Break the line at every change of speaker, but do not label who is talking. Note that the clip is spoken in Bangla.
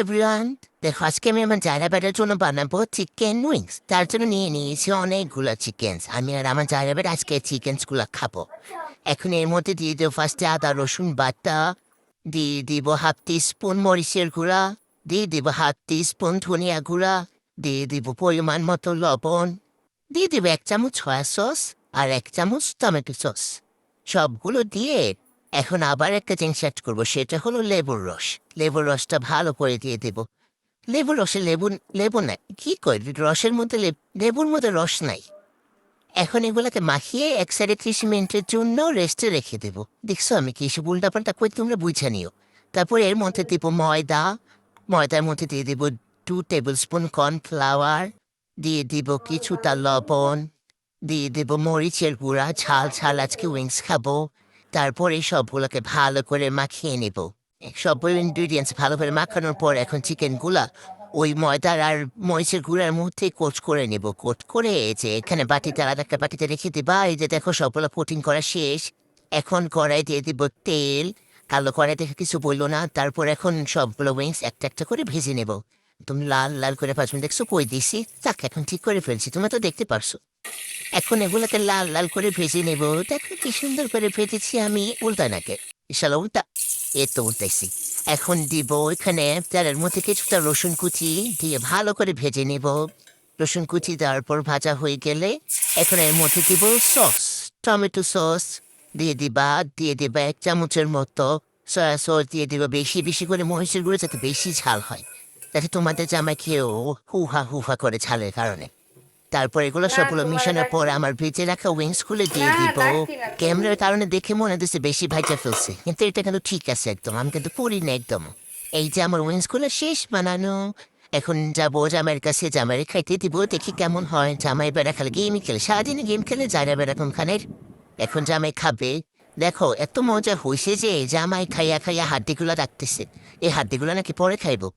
এভরিওয়ান, দেখো আজকে আমি আমার জায়রা বেটার জন্য বানাবো চিকেন উইংস। তার জন্য নিয়ে নিয়েছি অনেকগুলো চিকেন। আমি আর আমার জায়রা বেট আজকে চিকেনসগুলো খাবো। এখন এর মধ্যে দিয়ে দেবো ফার্স্টে আদা রসুন বাটা, দিয়ে দিব হাফ টিস্পুন মরিচের গুঁড়া, দিয়ে দিব হাফ টিস্পুন ধনিয়া গুঁড়া, দিয়ে দিব পরিমাণ মতো লবণ, দিয়ে দিব 1 চামচ সয়া সস আর 1 চামচ টমেটো সস। সবগুলো দিয়ে এখন আবার একটা জিনিস অ্যাড করবো, সেটা হলো লেবুর রস। লেবুর রসটা ভালো করে দিয়ে দেব। লেবুর রসে লেবু লেবু নাই, কি করি রসের মধ্যে লেবুর মধ্যে রস নাই। এখন এগুলাকে মাখিয়ে 1 সাইডে 30 মিনিটের জন্য রেস্টে রেখে দেবো। দেখছো আমি কি সব উল্টাপাল্টা করে, তোমরা বুঝে নিও। তারপর এর মধ্যে দিব ময়দা। ময়দার মধ্যে দিয়ে দিব 2 টেবিল স্পুন কর্নফ্লাওয়ার, দিয়ে দিব কিছুটা লবণ, দিয়ে দেব মরিচের গুঁড়া, ঝাল ঝাল আজকে উইংস খাবো। তারপর এই সবগুলোকে ভালো করে মাখিয়ে নেব। সবগুলো ইনগ্রিডিয়েন্টস ভালো করে মাখানোর পর এখন চিকেনগুলা ওই ময়দার আর মরিচের গুঁড়ার মধ্যে কোট করে নেব। কোট করে এই যে এখানে বাটিতে আলাদা একটা বাটিতে রেখে দিবা। এই যে দেখো সবগুলো কোটিং করা শেষ। এখন কড়াই দিয়ে দিব তেল। কালো কড়াই দেখে কিছু বললো না। তারপর এখন সবগুলো উইংস একটা একটা করে ভেজে নেব। তুমি লাল লাল করে ভাজবেন, দেখছো কই দিছি। তাক এখন ঠিক করে ফেলছি, তোমরা তো দেখতে পারছো। এখন এগুলোকে লাল লাল করে ভেজে নেব। দেখো কি সুন্দর করে ভেজেছি আমি। উল্টা নাকে ইশালা উল্টা, এ তো উল্টাইছি। এখন দিব এখানে তেলের মধ্যে কিছুটা রসুন কুচি দিয়ে ভালো করে ভেজে নেব। রসুন কুচি দেওয়ার পর ভাজা হয়ে গেলে এখন এর মধ্যে দিব সস, টমেটো সস দিয়ে দিবা 1 চামচের মতো। সয়া সস দিয়ে দিব বেশি বেশি করে, মহিষের গুঁড়ো যাতে বেশি ঝাল হয়, যাতে তোমাদের জামাই খেয়েও হুহা হুহা করে ঝালের কারণে। তারপর এগুলো
না
সবগুলো
তোমার
মিশানোর পর
লাগছে না।
আমার ভেজে রাখা উইংস খুলে
না
দিয়ে
না
দিব।
লাগছে না তুমি।
ক্যামেরার কারণে দেখে মনে হচ্ছে বেশি ভাজা ফেলছে, কিন্তু এটা কিন্তু ঠিক আছে একদম। আমি কিন্তু পুরি না একদম। এই যে আমার উইংস গুলো শেষ বানানো। এখন যাবো জামাইয়ের কাছে, জামাইয়ের খাইতে দিব, দেখি কেমন হয়। জামাই বেড়া খেলে গেমই খেলে, সারাদিনে গেম খেলে যারা বেড়া কোনখানের। এখন জামাই খাবে। দেখো এত মজা হয়েছে যে জামাই খাইয়া খাইয়া হাড্ডিগুলো রাখতেছে। এই হাড্ডিগুলো নাকি পরে খাইবো।